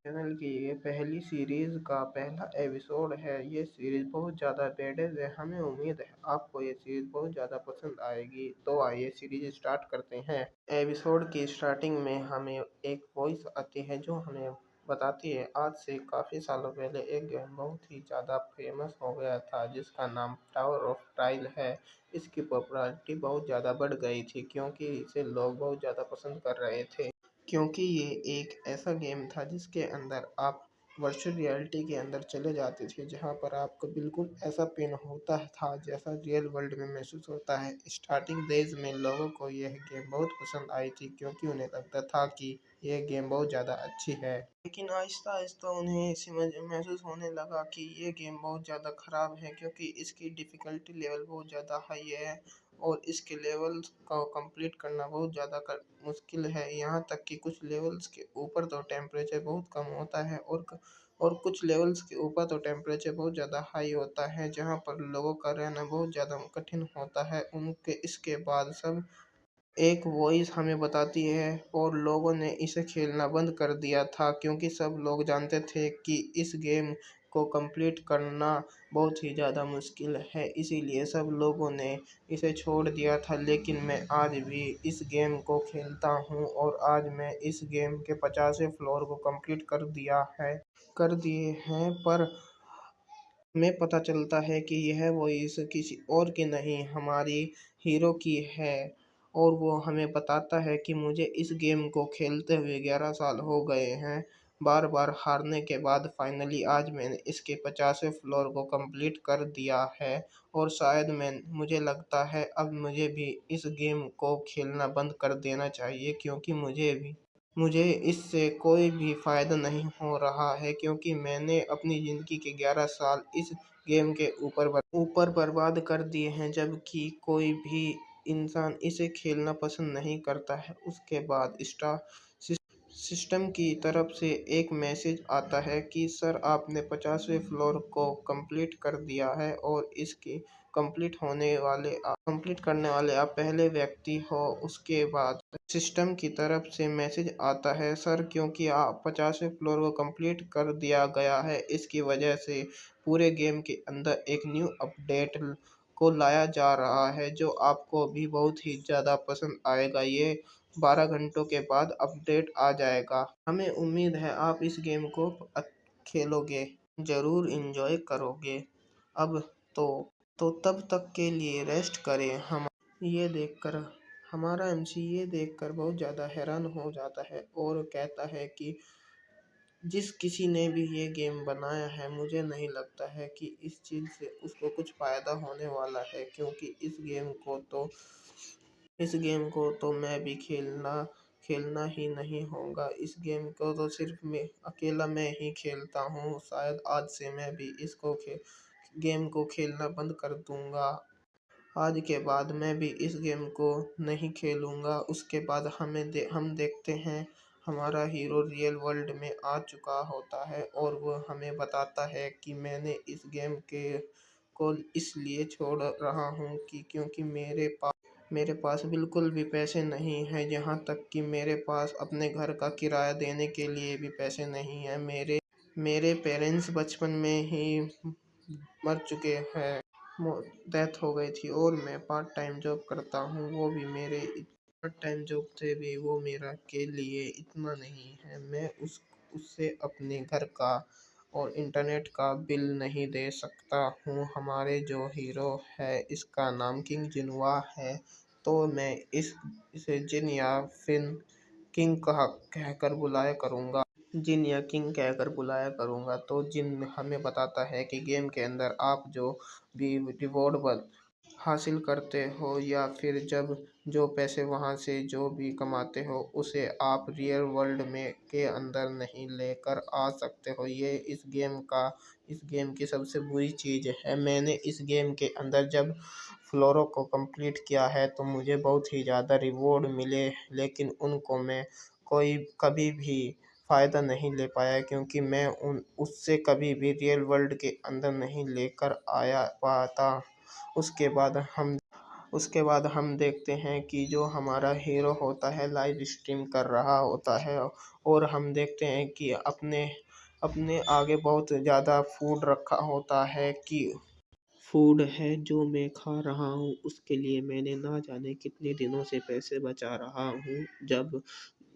Channel की ये पहली सीरीज़ का पहला एपिसोड है। ये सीरीज़ बहुत ज़्यादा बेडेज़ है। हमें उम्मीद है आपको ये सीरीज़ बहुत ज़्यादा पसंद आएगी। तो आइए सीरीज़ स्टार्ट करते हैं। एपिसोड की स्टार्टिंग में हमें एक वॉइस आती है जो हमें बताती है आज से काफ़ी सालों पहले एक गेम बहुत ही ज़्यादा फेमस हो गया था जिसका नाम टावर ऑफ टाइल है। इसकी पॉपुलैरिटी बहुत ज़्यादा बढ़ गई थी क्योंकि इसे लोग बहुत ज़्यादा पसंद कर रहे थे। क्योंकि ये एक ऐसा गेम था जिसके अंदर आप वर्चुअल रियलिटी के अंदर चले जाते थे जहां पर आपको बिल्कुल ऐसा पेन होता था जैसा रियल वर्ल्ड में महसूस होता है। स्टार्टिंग डेज में लोगों को यह गेम बहुत पसंद आई थी क्योंकि उन्हें लगता था कि यह गेम बहुत ज़्यादा अच्छी है। लेकिन आहिस्ता आहिस्ता उन्हें समझ महसूस होने लगा कि ये गेम बहुत ज़्यादा ख़राब है क्योंकि इसकी डिफ़िकल्टी लेवल बहुत ज़्यादा हाई है और इसके लेवल्स को कंप्लीट करना बहुत ज़्यादा मुश्किल है। यहाँ तक कि कुछ लेवल्स के ऊपर तो टेम्परेचर बहुत कम होता है और कुछ लेवल्स के ऊपर तो टेम्परेचर बहुत ज़्यादा हाई होता है जहाँ पर लोगों का रहना बहुत ज़्यादा कठिन होता है। उनके इसके बाद सब एक वॉइस हमें बताती है और लोगों ने इसे खेलना बंद कर दिया था क्योंकि सब लोग जानते थे कि इस गेम को कंप्लीट करना बहुत ही ज़्यादा मुश्किल है, इसीलिए सब लोगों ने इसे छोड़ दिया था। लेकिन मैं आज भी इस गेम को खेलता हूँ और आज मैं इस गेम के 50वें फ्लोर को कंप्लीट कर दिए हैं। पर हमें पता चलता है कि यह वॉइस किसी और की नहीं हमारी हीरो की है और वो हमें बताता है कि मुझे इस गेम को खेलते हुए 11 साल हो गए हैं। बार बार हारने के बाद फाइनली आज मैंने इसके 50वें फ्लोर को कंप्लीट कर दिया है और शायद मुझे लगता है अब मुझे भी इस गेम को खेलना बंद कर देना चाहिए क्योंकि मुझे इससे कोई भी फ़ायदा नहीं हो रहा है क्योंकि मैंने अपनी ज़िंदगी के 11 साल इस गेम के ऊपर बर्बाद कर दिए हैं जबकि कोई भी इंसान इसे खेलना पसंद नहीं करता है। उसके बाद सिस्टम की तरफ से एक मैसेज आता है कि सर आपने 50वें फ्लोर को कंप्लीट कर दिया है और इसकी कंप्लीट करने वाले आप पहले व्यक्ति हो। उसके बाद सिस्टम की तरफ से मैसेज आता है सर क्योंकि आप 50वें फ्लोर को कंप्लीट कर दिया गया है इसकी वजह से पूरे गेम के अंदर एक न्यू अपडेट को लाया जा रहा है जो आपको भी बहुत ही ज़्यादा पसंद आएगा। ये 12 घंटों के बाद अपडेट आ जाएगा। हमें उम्मीद है आप इस गेम को खेलोगे, ज़रूर एंजॉय करोगे। अब तो तब तक के लिए रेस्ट करें। हम ये देखकर हमारा एमसी ये देखकर बहुत ज़्यादा हैरान हो जाता है और कहता है कि जिस किसी ने भी ये गेम बनाया है मुझे नहीं लगता है कि इस चीज़ से उसको कुछ फ़ायदा होने वाला है क्योंकि इस गेम को तो मैं भी खेलना ही नहीं होगा। इस गेम को तो सिर्फ अकेला मैं ही खेलता हूँ। शायद आज से मैं भी गेम को खेलना बंद कर दूंगा। आज के बाद मैं भी इस गेम को नहीं खेलूंगा। उसके बाद हम देखते हैं हमारा हीरो रियल वर्ल्ड में आ चुका होता है और वो हमें बताता है कि मैंने इस गेम को इसलिए छोड़ रहा हूँ कि क्योंकि मेरे पास बिल्कुल भी पैसे नहीं हैं। यहाँ तक कि मेरे पास अपने घर का किराया देने के लिए भी पैसे नहीं हैं। मेरे पेरेंट्स बचपन में ही मर चुके हैं, डेथ हो गई थी और मैं पार्ट टाइम जॉब करता हूँ। वो भी मेरे पार्ट टाइम जॉब से भी वो मेरा के लिए इतना नहीं है। मैं उससे अपने घर का और इंटरनेट का बिल नहीं दे सकता हूँ। हमारे जो हीरो है इसका नाम किंग जिनुआ है तो मैं इसे जिन या फिन किंग कहकर बुलाया करूँगा। जिन या किंग कहकर बुलाया करूँगा। तो जिन हमें बताता है कि गेम के अंदर आप जो भी रिवॉर्ड हासिल करते हो या फिर जब जो पैसे वहाँ से जो भी कमाते हो उसे आप रियल वर्ल्ड में के अंदर नहीं लेकर आ सकते हो। ये इस गेम की सबसे बुरी चीज़ है। मैंने इस गेम के अंदर जब फ्लोरों को कंप्लीट किया है तो मुझे बहुत ही ज़्यादा रिवॉर्ड मिले लेकिन उनको मैं कभी भी फ़ायदा नहीं ले पाया क्योंकि मैं उससे कभी भी रियल वर्ल्ड के अंदर नहीं लेकर आया पाता। उसके बाद उसके बाद हम देखते हैं कि जो हमारा हीरो होता है लाइव स्ट्रीम कर रहा होता है, और हम देखते हैं कि अपने अपने आगे बहुत ज़्यादा फूड रखा होता है कि फूड है जो मैं खा रहा हूँ, उसके लिए मैंने ना जाने कितने दिनों से पैसे बचा रहा हूँ।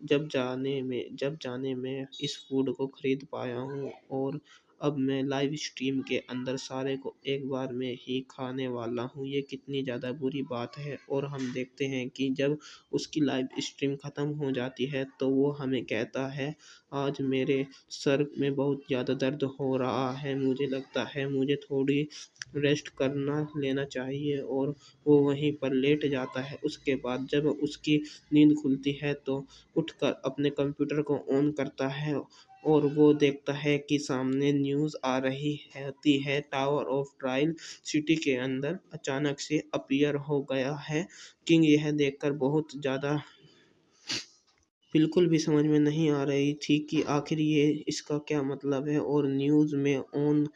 जब जाने में इस फूड को खरीद पाया हूँ, और अब मैं लाइव स्ट्रीम के अंदर सारे को एक बार में ही खाने वाला हूँ। ये कितनी ज़्यादा बुरी बात है। और हम देखते हैं कि जब उसकी लाइव स्ट्रीम ख़त्म हो जाती है तो वो हमें कहता है, आज मेरे सर में बहुत ज़्यादा दर्द हो रहा है, मुझे लगता है मुझे थोड़ी रेस्ट करना लेना चाहिए, और वो वहीं पर लेट जाता है। उसके बाद जब उसकी नींद खुलती है तो उठकर अपने कंप्यूटर को ऑन करता है, और वो देखता है कि सामने न्यूज़ आ रही होती है, टावर ऑफ ट्रायल सिटी के अंदर अचानक से अपीयर हो गया है किंग। यह देखकर बहुत ज़्यादा बिल्कुल भी समझ में नहीं आ रही थी कि आखिर ये इसका क्या मतलब है। और न्यूज़ में ऑन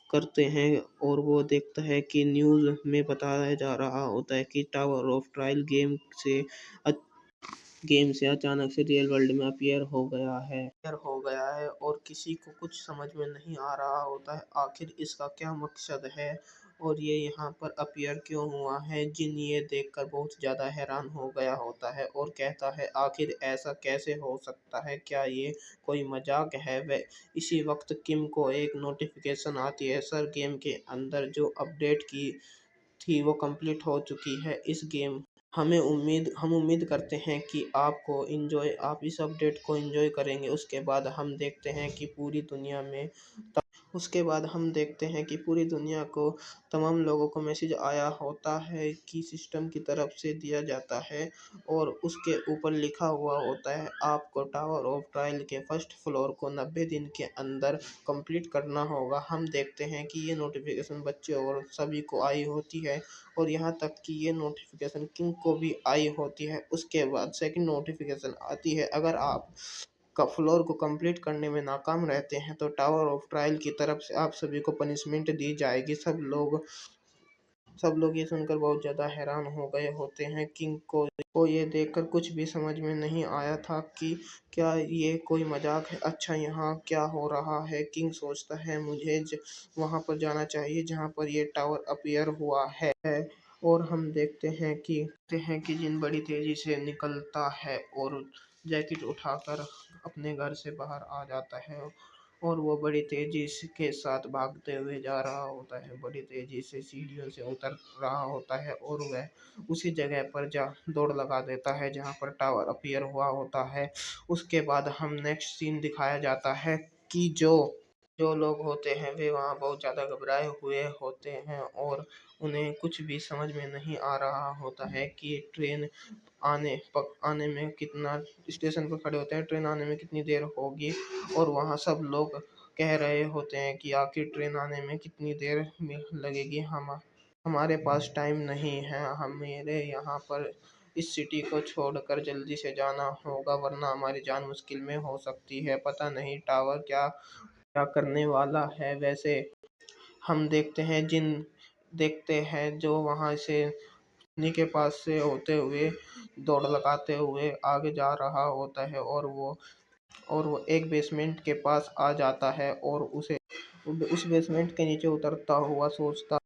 करते हैं और वो देखता है कि न्यूज़ में बताया जा रहा होता है कि tower of trial a game से अचानक से रियल वर्ल्ड में अपीयर हो गया है, और किसी को कुछ समझ में नहीं आ रहा होता है आखिर इसका क्या मकसद है, और ये यहाँ पर अपीयर क्यों हुआ है। जिन ये देखकर बहुत ज़्यादा हैरान हो गया होता है और कहता है, आखिर ऐसा कैसे हो सकता है, क्या ये कोई मजाक है। वह इसी वक्त किम को एक नोटिफिकेशन आती है, सर गेम के अंदर जो अपडेट की थी वो कंप्लीट हो चुकी है। इस गेम हम उम्मीद करते हैं कि आप इस अपडेट को एंजॉय करेंगे। उसके बाद हम देखते हैं कि पूरी दुनिया को तमाम लोगों को मैसेज आया होता है कि सिस्टम की तरफ से दिया जाता है, और उसके ऊपर लिखा हुआ होता है, आपको टावर ऑफ ट्रायल के फर्स्ट फ्लोर को 90 दिन के अंदर कंप्लीट करना होगा। हम देखते हैं कि ये नोटिफिकेशन बच्चे और सभी को आई होती है, और यहाँ तक कि ये नोटिफिकेशन किंग को भी आई होती है। उसके बाद सेकंड नोटिफिकेशन आती है, अगर आप का फ्लोर को कंप्लीट करने में नाकाम रहते हैं तो टावर ऑफ ट्रायल की तरफ से आप सभी को पनिशमेंट दी जाएगी। सब लोग ये सुनकर बहुत ज़्यादा हैरान हो गए होते हैं। किंग को ये देखकर कुछ भी समझ में नहीं आया था कि क्या ये कोई मजाक है, अच्छा यहाँ क्या हो रहा है। किंग सोचता है, मुझे वहाँ पर जाना चाहिए जहाँ पर ये टावर अपीयर हुआ है। और हम देखते हैं कि जिन बड़ी तेजी से निकलता है और जैकेट उठाकर अपने घर से बाहर आ जाता है, और वो बड़ी के साथ भागते हुए जा रहा होता है, बड़ी तेजी से सीढ़ियों से उतर रहा होता है, और वह उसी जगह पर जा दौड़ लगा देता है जहाँ पर टावर अपीयर हुआ होता है। उसके बाद हम नेक्स्ट सीन दिखाया जाता है कि जो लोग होते हैं वे वहाँ बहुत ज़्यादा घबराए हुए होते हैं, और उन्हें कुछ भी समझ में नहीं आ रहा होता है कि ट्रेन आने में कितना स्टेशन पर खड़े होते हैं, ट्रेन आने में कितनी देर होगी। और वहाँ सब लोग कह रहे होते हैं कि आखिर ट्रेन आने में कितनी देर में लगेगी, हमारे पास टाइम नहीं है, हमें यहाँ पर इस सिटी को छोड़कर जल्दी से जाना होगा, वरना हमारी जान मुश्किल में हो सकती है। पता नहीं टावर क्या क्या करने वाला है। वैसे हम देखते हैं जो वहाँ से उन्हीं के पास से होते हुए दौड़ लगाते हुए आगे जा रहा होता है, और वो एक बेसमेंट के पास आ जाता है, और उस बेसमेंट के नीचे उतरता हुआ सोचता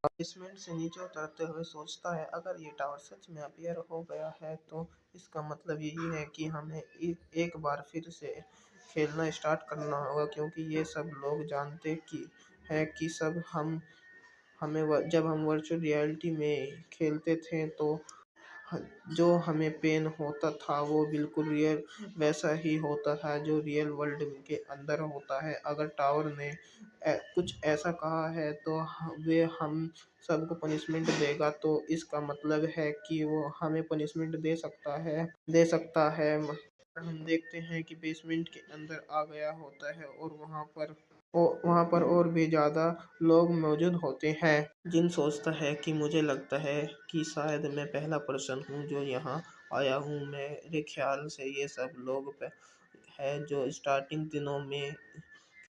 है, अगर ये टावर सच में अपीयर हो गया है तो इसका मतलब यही है कि हमें एक बार फिर से खेलना स्टार्ट करना होगा, क्योंकि ये सब लोग जानते कि सब जब हम वर्चुअल रियलिटी में खेलते थे तो जो हमें पेन होता था वो बिल्कुल रियल वैसा ही होता था जो रियल वर्ल्ड के अंदर होता है। अगर टावर ने कुछ ऐसा कहा है तो वे हम सबको पनिशमेंट देगा, तो इसका मतलब है कि वो हमें पनिशमेंट दे सकता है। हम देखते हैं कि बेसमेंट के अंदर आ गया होता है, और वहाँ पर और भी ज़्यादा लोग मौजूद होते हैं। जिन सोचता है कि मुझे लगता है कि शायद मैं पहला पर्सन हूँ जो यहाँ आया हूँ। मेरे ख्याल से ये सब लोग है जो स्टार्टिंग दिनों में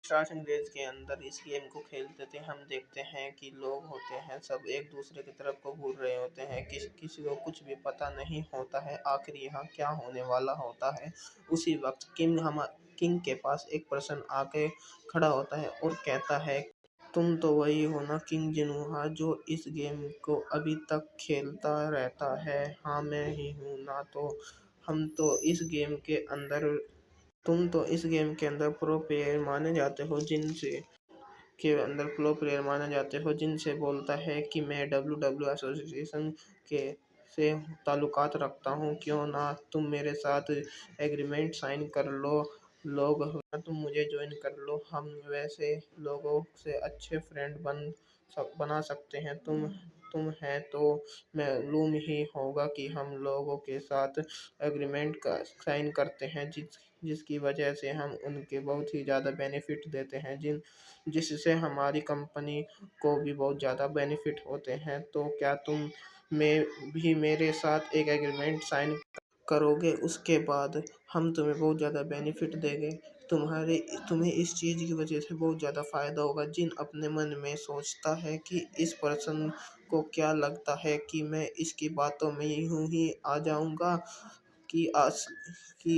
स्टार्टिंग रेंज के अंदर इस गेम को खेलते थे हम देखते हैं कि लोग होते हैं सब एक दूसरे की तरफ को घूर रहे होते हैं, किसी को कुछ भी पता नहीं होता है आखिर यहाँ क्या होने वाला होता है। उसी वक्त किंग के पास एक पर्सन आके खड़ा होता है और कहता है, तुम तो वही हो ना किंग जिनहुआ जो इस गेम को अभी तक खेलता रहता है। हाँ मैं ही हूँ ना। तो हम तो इस गेम के अंदर तुम तो इस गेम के अंदर प्रो प्लेयर माने जाते हो जिनसे बोलता है कि मैं डब्ल्यू एसोसिएशन के से ताल्लुकात रखता हूँ, क्यों ना तुम मेरे साथ एग्रीमेंट साइन कर लो। लोग तुम मुझे ज्वाइन कर लो, हम वैसे लोगों से अच्छे फ्रेंड बना सकते हैं। तुम है तो मालूम ही होगा कि हम लोगों के साथ एग्रीमेंट का साइन करते हैं जिसकी वजह से हम उनके बहुत ही ज़्यादा बेनिफिट देते हैं जिससे हमारी कंपनी को भी बहुत ज़्यादा बेनिफिट होते हैं। तो क्या तुम में भी मेरे साथ एक एग्रीमेंट साइन करोगे? उसके बाद हम तुम्हें बहुत ज़्यादा बेनिफिट देंगे। तुम्हें इस चीज़ की वजह से बहुत ज़्यादा फ़ायदा होगा। जिन अपने मन में सोचता है कि इस पर्सन को क्या लगता है कि मैं इसकी बातों में यूं ही आ जाऊंगा कि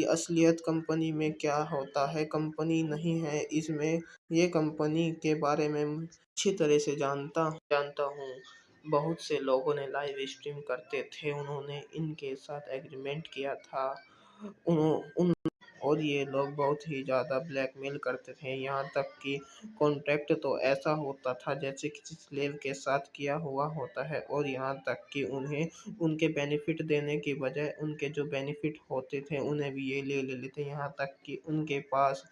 असलियत कंपनी में क्या होता है, कंपनी नहीं है इसमें। ये कंपनी के बारे में अच्छी तरह से जानता हूँ। बहुत से लोगों ने लाइव स्ट्रीम करते थे, उन्होंने इनके साथ एग्रीमेंट किया था। उन और ये लोग बहुत ही ज़्यादा ब्लैकमेल करते थे, यहाँ तक कि कॉन्ट्रैक्ट तो ऐसा होता था जैसे किसी स्लेव के साथ किया हुआ होता है। और यहाँ तक कि उन्हें उनके बेनिफिट देने की बजाय उनके जो बेनिफिट होते थे उन्हें भी ये ले लेते, यहाँ तक कि उनके पास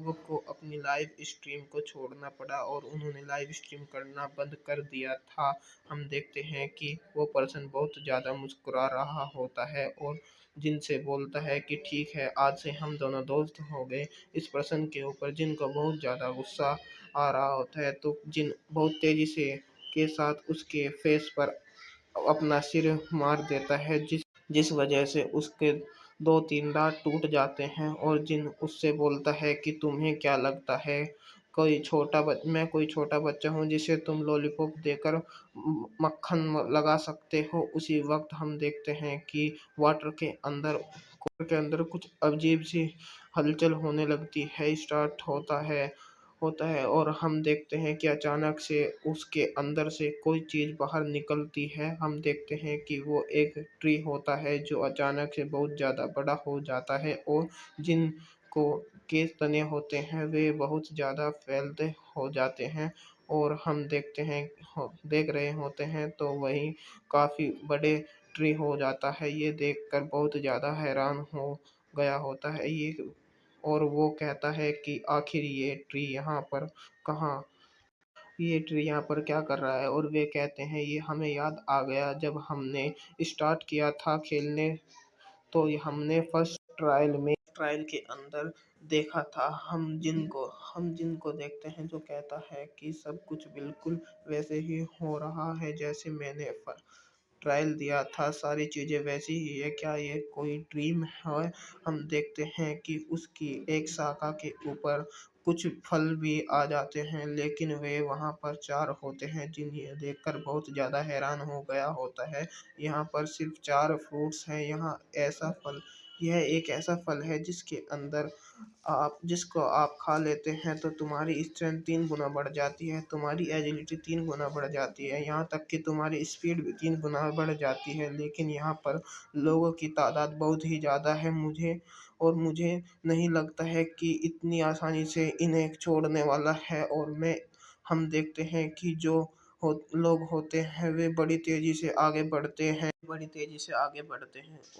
लोगों को अपनी लाइव स्ट्रीम को छोड़ना पड़ा और उन्होंने लाइव स्ट्रीम करना बंद कर दिया था। हम देखते हैं कि वो पर्सन बहुत ज़्यादा मुस्कुरा रहा होता है और जिनसे बोलता है कि ठीक है आज से हम दोनों दोस्त हो गए। इस पर्सन के ऊपर जिनको बहुत ज़्यादा गुस्सा आ रहा होता है तो जिन बहुत तेज़ी से के साथ उसके फेस पर अपना सिर मार देता है जिस वजह से उसके 2-3 दाँत टूट जाते हैं। और जिन उससे बोलता है कि तुम्हें क्या लगता है मैं कोई छोटा बच्चा हूँ जिसे तुम लॉलीपॉप देकर मक्खन लगा सकते हो। उसी वक्त हम देखते हैं कि वाटर के अंदर कुछ अजीब सी हलचल होने लगती है, स्टार्ट होता है और हम देखते हैं कि अचानक से उसके अंदर से कोई चीज़ बाहर निकलती है। हम देखते हैं कि वो एक ट्री होता है जो अचानक से बहुत ज़्यादा बड़ा हो जाता है और जिनको के तने होते हैं वे बहुत ज़्यादा फैलते हो जाते हैं। और हम देख रहे होते हैं तो वही काफ़ी बड़े ट्री हो जाता है। ये देखकर बहुत ज़्यादा हैरान हो गया होता है ये, और वो कहता है कि आखिर ये ट्री यहाँ पर क्या कर रहा है। और वे कहते हैं ये हमें याद आ गया जब हमने स्टार्ट किया था खेलने, तो ये हमने फर्स्ट ट्रायल के अंदर देखा था। हम जिनको देखते हैं जो कहता है कि सब कुछ बिल्कुल वैसे ही हो रहा है जैसे मैंने ट्रायल दिया था, सारी चीज़ें वैसी ही है, क्या ये कोई ड्रीम है? हम देखते हैं कि उसकी एक शाखा के ऊपर कुछ फल भी आ जाते हैं लेकिन वे वहाँ पर 4 होते हैं जिन्हें देखकर बहुत ज़्यादा हैरान हो गया होता है। यहाँ पर सिर्फ 4 फ्रूट्स हैं। यह एक ऐसा फल है जिसको आप खा लेते हैं तो तुम्हारी स्ट्रेंथ 3 गुना बढ़ जाती है, तुम्हारी एजिलिटी 3 गुना बढ़ जाती है, यहाँ तक कि तुम्हारी स्पीड भी 3 गुना बढ़ जाती है। लेकिन यहाँ पर लोगों की तादाद बहुत ही ज़्यादा है, मुझे नहीं लगता है कि इतनी आसानी से इन्हें छोड़ने वाला है। हम देखते हैं कि लोग होते हैं वे बड़ी तेज़ी से आगे बढ़ते हैं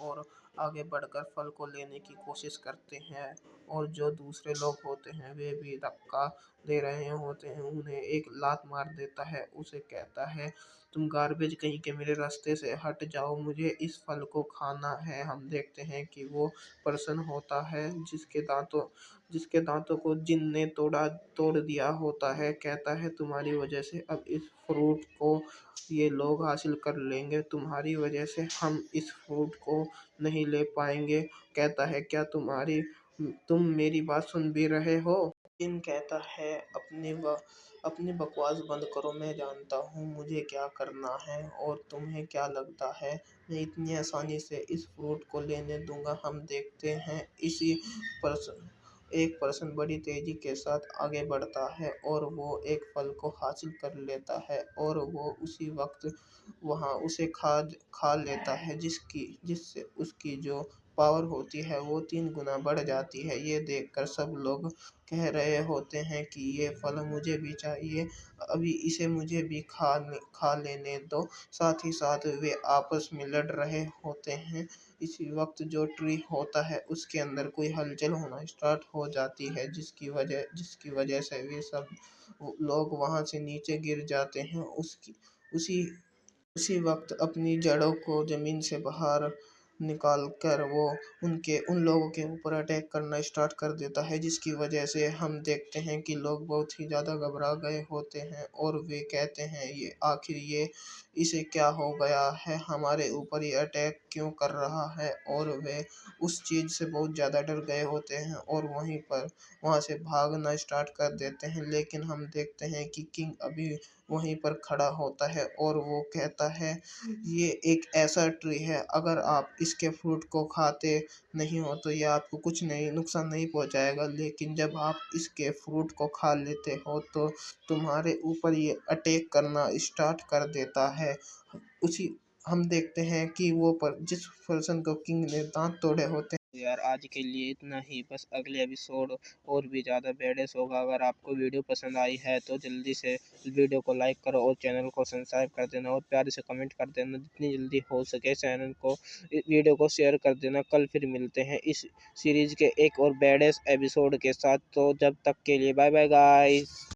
और आगे बढ़कर फल को लेने की कोशिश करते हैं। और जो दूसरे लोग होते हैं वे भी धक्का दे रहे होते हैं, उन्हें एक लात मार देता है, उसे कहता है तुम गार्बेज कहीं के मेरे रास्ते से हट जाओ, मुझे इस फल को खाना है। हम देखते हैं कि वो पर्सन होता है जिसके दांतों को जिन ने तोड़ दिया होता है, कहता है तुम्हारी वजह से अब इस फ्रूट को ये लोग हासिल कर लेंगे, तुम्हारी वजह से हम इस फ्रूट को नहीं ले पाएंगे। कहता है क्या तुम मेरी बात सुन भी रहे हो? किंग कहता है, अपनी बकवास बंद करो, मैं जानता हूँ मुझे क्या करना है और तुम्हें क्या लगता है मैं इतनी आसानी से इस फ्रूट को लेने दूंगा। हम देखते हैं इसी पर्सन एक पर्सन बड़ी तेजी के साथ आगे बढ़ता है और वो एक फल को हासिल कर लेता है और वो उसी वक्त वहाँ उसे खा लेता है, जिससे उसकी जो पावर होती है वो 3 गुना बढ़ जाती है। ये देखकर सब लोग कह रहे होते हैं कि ये फल मुझे भी चाहिए, अभी इसे मुझे भी खा लेने दो। साथ ही साथ वे आपस में लड़ रहे होते हैं। इसी वक्त जो ट्री होता है उसके अंदर कोई हलचल होना स्टार्ट हो जाती है, जिसकी वजह से वे सब लोग वहां से नीचे गिर जाते हैं। उसकी उसी उसी वक्त अपनी जड़ों को जमीन से बाहर निकालकर वो उनके उन लोगों के ऊपर अटैक करना स्टार्ट कर देता है, जिसकी वजह से हम देखते हैं कि लोग बहुत ही ज़्यादा घबरा गए होते हैं और वे कहते हैं ये आखिर ये इसे क्या हो गया है, हमारे ऊपर ये अटैक क्यों कर रहा है। और वे उस चीज़ से बहुत ज़्यादा डर गए होते हैं और वहाँ से भागना स्टार्ट कर देते हैं। लेकिन हम देखते हैं कि किंग अभी वहीं पर खड़ा होता है और वो कहता है, ये एक ऐसा ट्री है, अगर आप इसके फ्रूट को खाते नहीं हो तो ये आपको कुछ नहीं नुकसान नहीं पहुंचाएगा, लेकिन जब आप इसके फ्रूट को खा लेते हो तो तुम्हारे ऊपर ये अटैक करना स्टार्ट कर देता है। उसी हम देखते हैं कि जिस पर्सन को किंग ने दांत तोड़े होते हैं। यार आज के लिए इतना ही, बस अगले एपिसोड और भी ज़्यादा बेडेस होगा। अगर आपको वीडियो पसंद आई है तो जल्दी से वीडियो को लाइक करो और चैनल को सब्सक्राइब कर देना और प्यार से कमेंट कर देना, जितनी जल्दी हो सके चैनल को वीडियो को शेयर कर देना। कल फिर मिलते हैं इस सीरीज के एक और बेडेस एपिसोड के साथ, तो जब तक के लिए बाय बाय गाइस।